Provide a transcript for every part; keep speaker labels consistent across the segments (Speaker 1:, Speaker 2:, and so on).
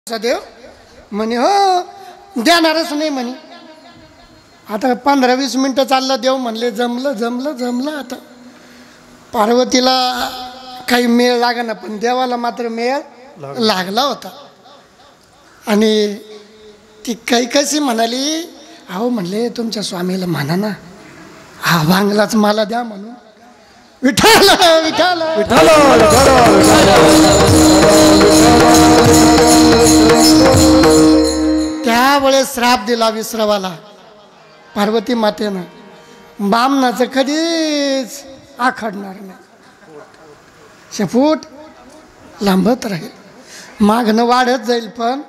Speaker 1: देव म्हणे हो देणारच नाही म्हणे. आता 15-20 मिनटं चाललं. देव म्हणले जमलं जमलं जमलं. आता पार्वतीला काही मेळ लागना पण देवाला मात्र मेळ लागला होता. आणि ती काही कशी म्हणाली, अहो म्हणले तुमच्या स्वामीला म्हणा ना हा बांगलाच मला द्या म्हणून. विठ्ठल विठ्ठल विठ्ठल. त्यावेळेस श्राप दिला विसरवाला पार्वती मातेनं. बामणाचं कधीच आखडणार नाही. शेपूट लांबत राहील, मागणं वाढत जाईल. पण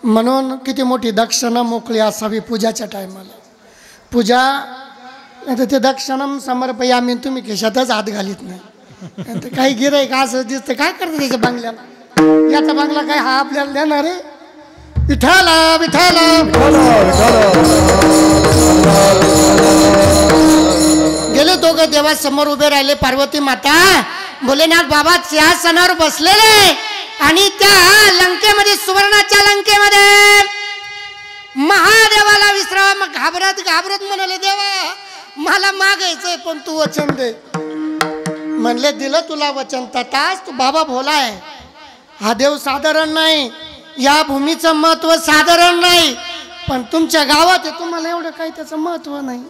Speaker 1: म्हणून किती मोठी दक्षिणा मोकळी असावी पूजाच्या टायमाला. पूजा नाही तर ते दक्षिणम समर्पयामी तुम्ही खिशातच हात घालीत नाही. तर काही गिऱ्हाईक असं दिसतं काय करतं त्याच्या बंगल्याला. याचा बंगला काय हा आपल्याला देणार आहे. विठाला विठाला गेले दोघं देवासमोर उभे राहिले. पार्वती माता भोलेनाथ बाबा सिंहासनावर बसलेले आणि त्या लंकेमध्ये सुवर्णाच्या लंकेमध्ये महादेवाला विसरावा. मग घाबरत घाबरत म्हणाले देवा मला मागायचंय पण तू वचन दे. म्हणले दिलं तुला वचन. तथाच तू बाबा भोला आहे. हा देव साधारण नाही, या भूमीचं महत्व साधारण नाही. पण तुमच्या गावात आहे तुम्हाला एवढं काही त्याचं महत्व नाही.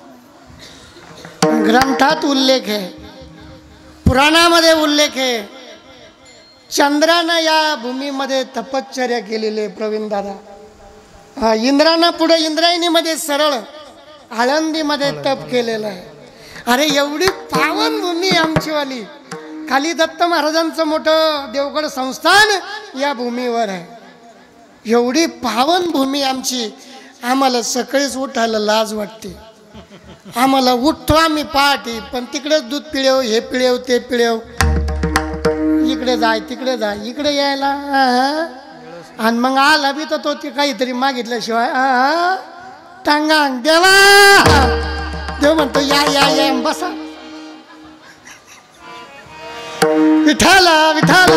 Speaker 1: ग्रंथात उल्लेख आहे, पुराणामध्ये उल्लेख आहे. चंद्रानं या भूमीमध्ये तपश्चर्या केलेली आहे. प्रवीण दादा इंद्रानं पुढे इंद्रायणीमध्ये सरळ आळंदीमध्ये तप केलेलं आहे. अरे एवढी पावन भूमी आमचीवाली. खाली दत्त महाराजांचं मोठं देवगड संस्थान या भूमीवर आहे. एवढी पावन भूमी आमची. आम्हाला सकाळीच उठायला लाज वाटते. आम्हाला उठतो आम्ही पहाटे पण तिकडेच दूध पिळेव, हे पिळेव ते पिळेव, इकडे जाय तिकडे जाय, इकडे यायला. आणि मग आला बी तर तो ते काहीतरी मागितल्याशिवाय टांगा देवा. देव म्हणतो या या या बसा. विठाला विठाला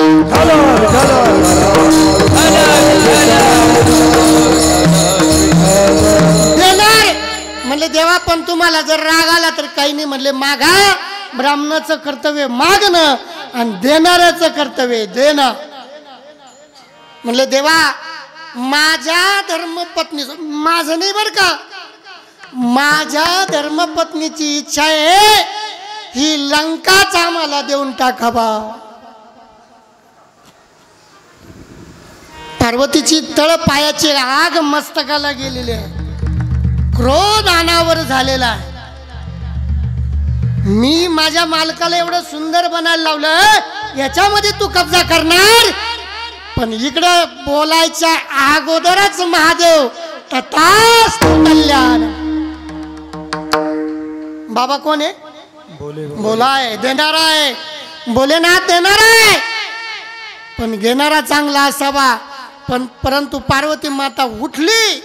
Speaker 1: देणार म्हणले देवा. पण तुम्हाला जर राग आला तर काही नाही म्हणले मागा. ब्राह्मणाचं कर्तव्य मागणं आणि देणाऱ्याचं कर्तव्य देणं. म्हणले देवा माझ्या धर्मपत्नी, माझं नाही बर का, माझ्या धर्मपत्नीची इच्छा आहे ही लंकाच आम्हाला देऊन टाकावा. पार्वतीची तळ पायाची आग मस्तकाला गेलेली आहे. क्रोध अनावर झालेला आहे. मी माझ्या मालकाला एवढं सुंदर बनायला लावलं, याच्यामध्ये तू कब्जा करणार. पण इकडं बोलायच्या अगोदरच महादेव तथास्तु कल्याण. बाबा कोण आहे? बोला आहे, देणारा आहे. भोलेनाथ देणारा आहे पण घेणारा चांगला असावा. पण परंतु पार्वती माता उठली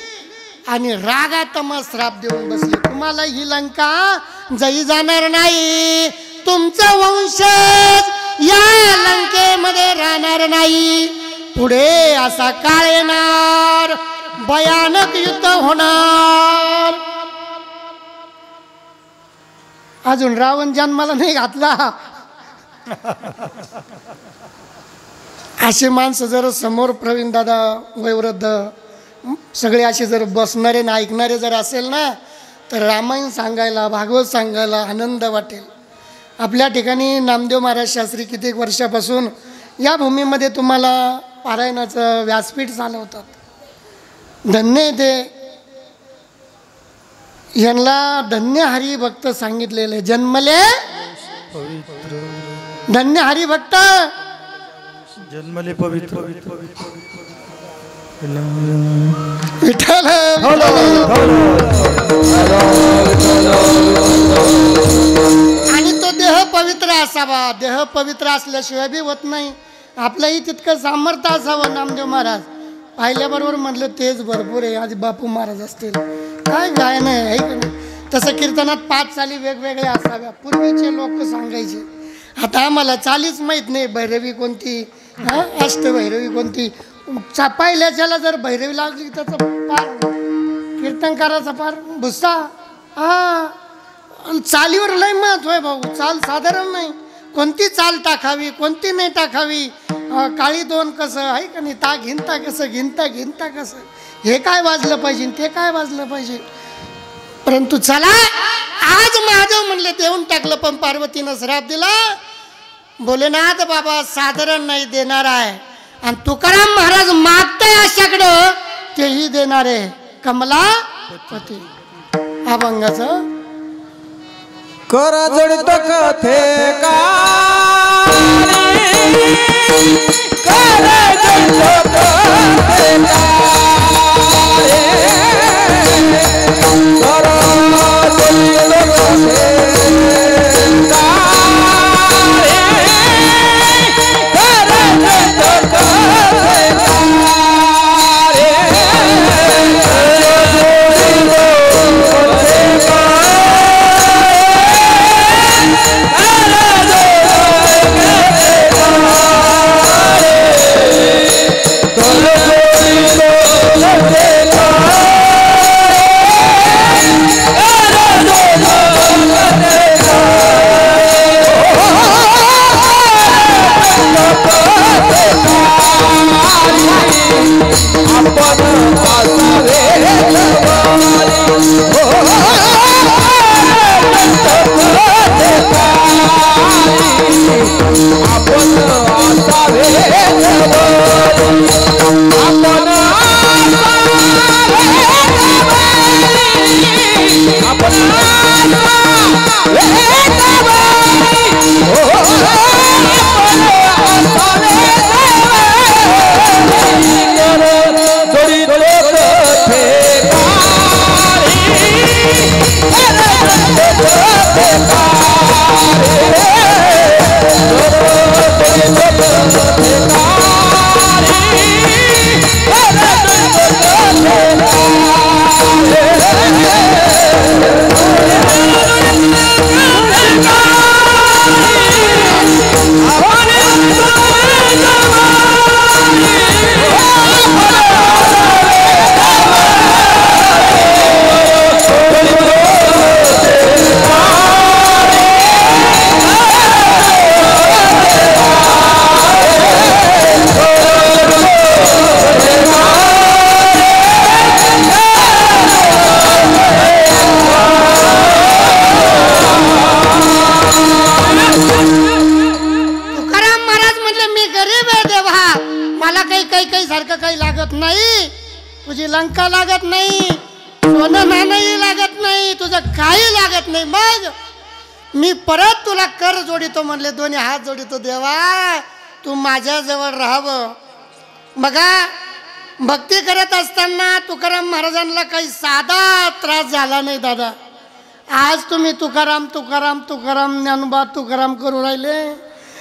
Speaker 1: आणि रागात मग श्राप देऊन बसली. तुम्हाला ही लंका जई जाणार नाही, तुमचं वंशज या लंकेमध्ये राहणार नाही. पुढे असा काळ येणार, भयानक युद्ध होणार. अजून रावण जन्माला नाही घातला. असे माणसं जर समोर प्रवीण दादा वयोवृद्ध सगळे असे जर बसणारे ना ऐकणारे जर असेल ना तर रामायण सांगायला भागवत सांगायला आनंद वाटेल. आपल्या ठिकाणी नामदेव महाराज शास्त्री कित्येक वर्षापासून या भूमीमध्ये तुम्हाला पारायणाचं व्यासपीठ चालवतात. धन्य ते यांना धन्य हरिभक्त सांगितलेले जन्मले धन्य हरिभक्त
Speaker 2: जन्मले पवित्र
Speaker 1: विठ्ठल. आणि तो देह पवित्र असावा. देह पवित्र असल्याशिवाय बी होत नाही. आपलंही तितकं सामर्थ्य असावं. नामदेव महाराज पाहिल्याबरोबर म्हटलं तेच भरपूर आहे. आज बापू महाराज असतील काय गायन आहे का नाही. तसं कीर्तनात 5 चाली वेगवेगळ्या असाव्या पूर्वीचे लोक सांगायचे. आता आम्हाला चालीच माहीत नाही. भैरवी कोणती, अष्टभैरवी कोणती, पहिल्याच्याला जर भैरवी लागली त्याचा पार कीर्तनकाराचा पार भुस्सा. हा चालीवर लय महत्व आहे भाऊ. चाल साधारण नाही. कोणती चाल टाकावी कोणती नाही टाकावी. काळी दोन कसं आहे का नाही. ता घेणता कसं घेणता कसं. हे काय वाजलं पाहिजे ते काय वाजलं पाहिजे. परंतु चला आज महादेव म्हणले देऊन टाकलं. पण पार्वतीनं श्राप दिला. भोलेनाथ बाबा साधारण नाही देणार आहे. आणि तुकाराम महाराज मागताय अशाकडं तेही देणार आहे. कमलापती अभंगाचं
Speaker 3: कर जडित कथे का कर जडित कथे का कर जडित कथे का
Speaker 1: लंका लागत नाही. सोनं नाणंही लागत नाही. तुझं काही लागत नाही. मग मी परत तुला कर जोडितो म्हणले. दोन्ही हात जोडितो. देवा तू माझ्याजवळ राहावं. बघा भक्ती करत असताना तुकाराम महाराजांना काही साधा त्रास झाला नाही दादा. आज तुम्ही तुकाराम तुकाराम तुकाराम ज्ञानोबा तुकाराम करू राहिले.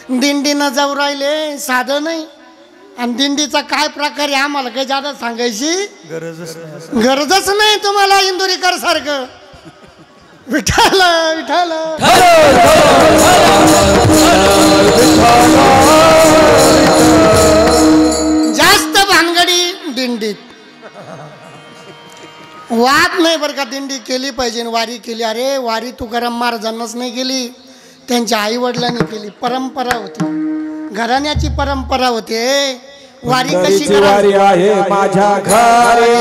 Speaker 1: दिंडीनं जाऊ राहिले. साधं नाही. आणि दिंडीचा काय प्रकार आहे आम्हाला काही जादा सांगायची गरजच नाही तुम्हाला. इंदुरीकर सारखं विठाल विठाल जास्त भानगडी दिंडीत वाद नाही बरं का. दिंडी केली पाहिजे. वारी केली. अरे वारी तुकाराम महाराजांनाच नाही केली. त्यांच्या आई वडिलांनी केली. परंपरा होती. घराण्याची परंपरा होते. वारी कशी
Speaker 3: वारी आहे माझ्या घरी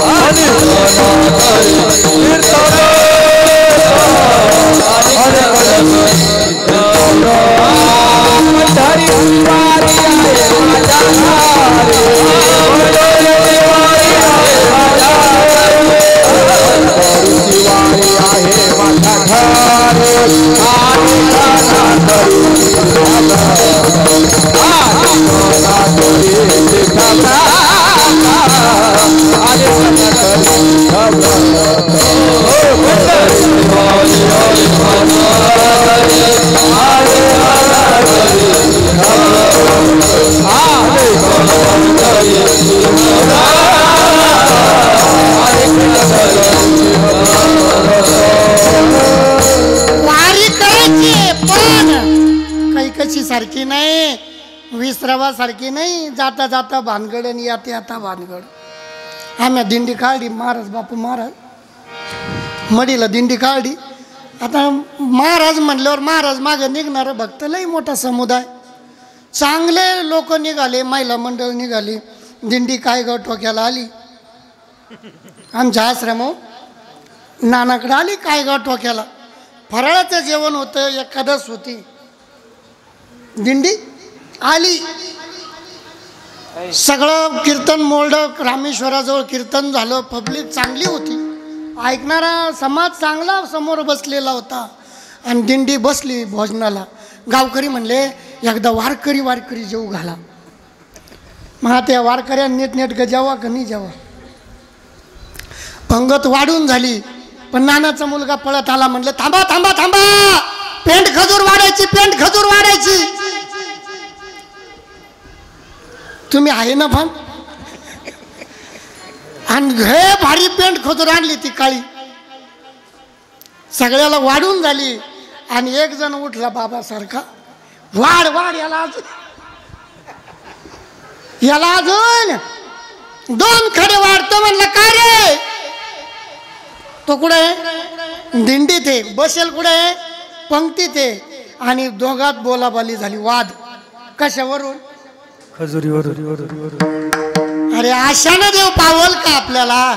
Speaker 3: Oh,
Speaker 1: सारखी नाही, विसरावासारखी नाही. जाता जाता भानगड आणि यात आता भानगड. आम्ही दिंडी काढली, महाराज बापू महाराज मडीला दिंडी काढली. आता महाराज म्हणल्यावर महाराज मागे निघणार भक्त लई मोठा समुदाय, चांगले लोक निघाले, महिला मंडळ निघाली. दिंडी काय ग टोक्याला आली. आमच्या आश्रमावर नानाकडे आली काय ग टोक्याला. फराळाचं जेवण होतं, एकादश होती. दिंडी आली, सगळं कीर्तन मोल्ड रामेश्वराजवळ कीर्तन झालं. पब्लिक चांगली होती, ऐकणारा समाज चांगला समोर बसलेला होता. आणि दिंडी बसली भोजनाला. गावकरी म्हणले एकदा वारकरी जेवू घाला. मग त्या वारकऱ्या नीटनेटकं जेवा का नाही जेवा. पंगत वाढून झाली, पण नानाचा मुलगा पळत आला. म्हणलं थांबा थांबा थांबा, पेंट खजूर वाढायची, पेंट खजूर वाढायची. तुम्ही आहे ना पण. आणि घे भारी पेंट खजूर आणली ती काळी, सगळ्याला वाढून झाली. आणि एक जण उठला बाबासारखा, वाढ वाढ, याला अजून 2 खडे वाढतो. म्हणलं काय रे. तो कुठे आहे, दिंडीत आहे. बसेल कुठे आहे, पंक्तीत आहे. आणि दोघात बोलाबाली झाली. वाद कशावरून,
Speaker 2: खजुरीवर.
Speaker 1: अरे आशानं देव पावल का आपल्याला.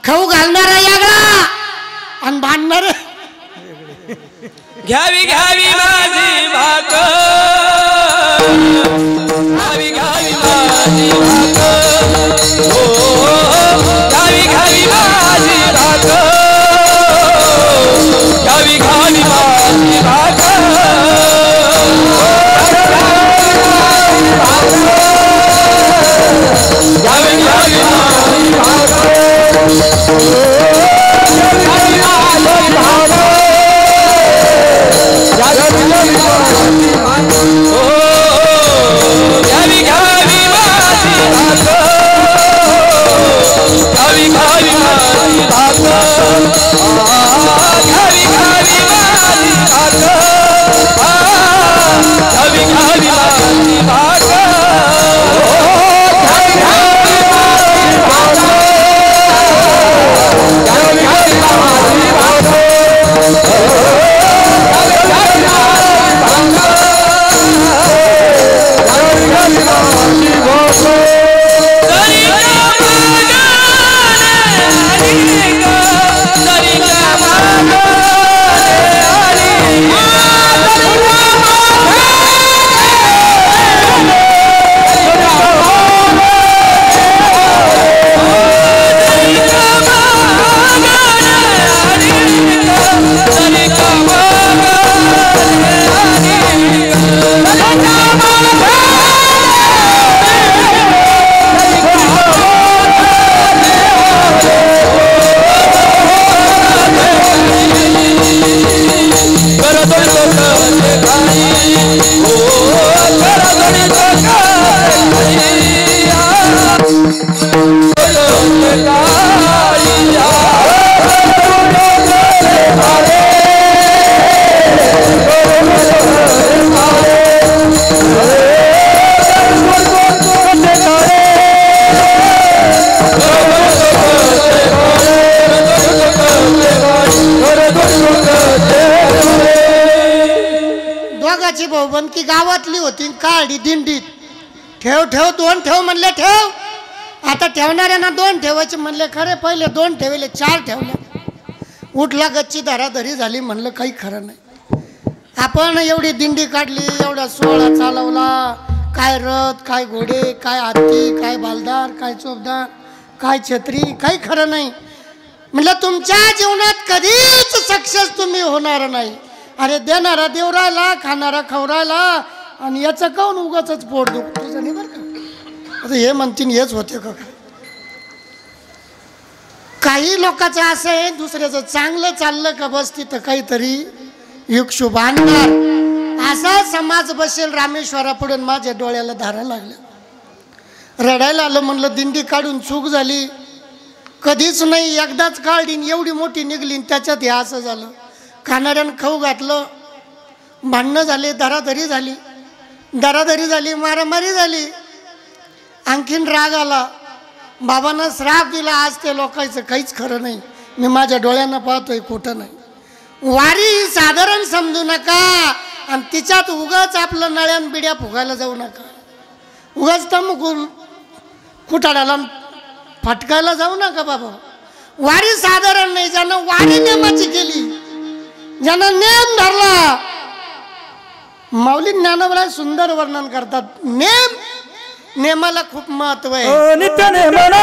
Speaker 1: खाऊ घालणारा यागळा आणि भांडणार.
Speaker 3: घ्यावी घ्यावी माझी भाकर, घ्यावी घ्यावी माझी भाकर, घ्यावी घ्यावी माझी भाकर, घ्यावी घ्यावी माझी भाकर, घ्यावी घ्यावी माझी भाकर.
Speaker 1: भाऊबंदकी गावातली होती, काढी दिंडीत. ठेव ठेव 2 ठेव म्हणले, ठेव. आता ठेवणाऱ्यांना 2 ठेवायचे म्हणले, खरे पहिले 2 ठेवले, 4 ठेवले. उठला गच्ची धराधरी झाली. म्हणलं काही खरं नाही. आपण एवढी दिंडी काढली, एवढा सोहळा चालवला, काय रथ, काय घोडे, काय हत्ती, काय बालदार, काय चोपदार, काय छत्री, काही खरं नाही. म्हणलं तुमच्या जीवनात कधीच सक्सेस तुम्ही होणार नाही. अरे देणारा देव राहिला, खाणारा खवरायला, आणि याचं काऊन उगाच पोट दुख तुझं नाही बरं का. आता हे म्हणतील हेच होते का. काही लोकांचं असं आहे, दुसऱ्याचं चांगलं चाललं का बस तिथं काहीतरी युगशुभ आणणार. असा समाज बसेल रामेश्वरापुढे. माझ्या डोळ्याला धारा लागल्या, रडायला आलं. म्हणलं दिंडी काढून चूक झाली, कधीच नाही, एकदाच काढीन, एवढी मोठी निघली, त्याच्यात हे असं झालं. खाणाऱ्यानं खाऊ घातलं, भांडणं झाले, दरादरी झाली, मारामारी झाली. आणखीन राग आला. बाबांना श्राप दिला, आज ते लोकांचं काहीच खरं नाही. मी माझ्या डोळ्यांना पाहतोय, खोटं नाही. वारी ही साधारण समजू नका आणि तिच्यात उगाच आपलं नळ्यान बिड्या फुगायला जाऊ नका. उगाच तमुकून कुठाड्याला फटकायला जाऊ नका बाबा. वारी साधारण नाही. ज्यानं वारी नेमाची केली, ज्यानं नेम धरला, माऊली ज्ञानोबा सुंदर वर्णन करतात. नेमाला खूप महत्व आहे.
Speaker 2: नित्य नेमना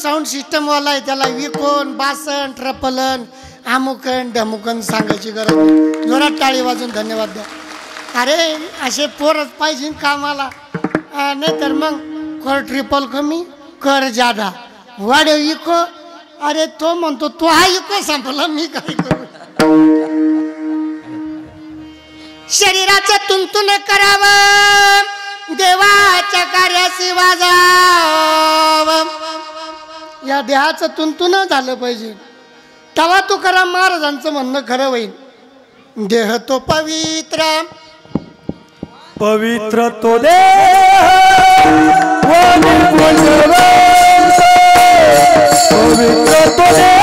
Speaker 1: साऊंड सिस्टम वाला आहे. त्याला विकोन, बासन, ट्रपलन, आमुकन ढमुकन सांगायची गरज नाही. जोरात टाळी वाजून धन्यवाद द्या. अरे असे पोरच पाहिजे कामाला. नाही तर मग कर ट्रिपल कमी, कर जादा, वाढव इको. अरे तो म्हणतो तो हा इको संपला, मी काय करू. शरीराचं तुंतुन करावं, देवाच्या कार्याशी वाजावं. या देहाचं तुंतुन झालं पाहिजे. तेव्हा तुकाराम महाराजांचं म्हणणं खरं होईल. देह तो पवित्र,
Speaker 2: पवित्र तो देह पवित्र तो देह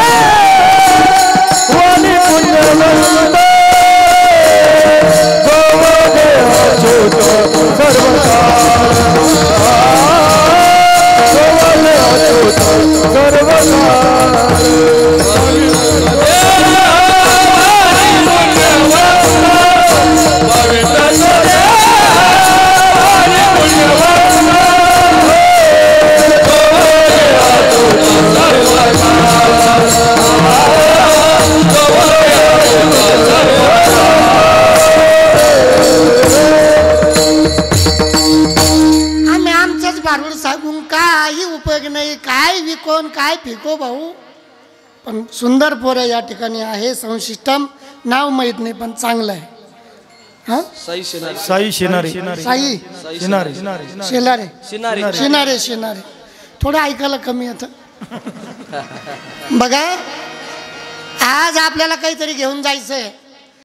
Speaker 1: काही उपयोग नाही. काय विकोन, काय फिको भाऊ. पण सुंदर पोरं या ठिकाणी आहे. साऊंड सिस्टम नाव माहीत नाही पण चांगलं आहे. हा
Speaker 2: साई शिनारे
Speaker 1: साई शिनारे थोडं ऐकायला कमी येतं. बघा आज आपल्याला काहीतरी घेऊन जायचंय.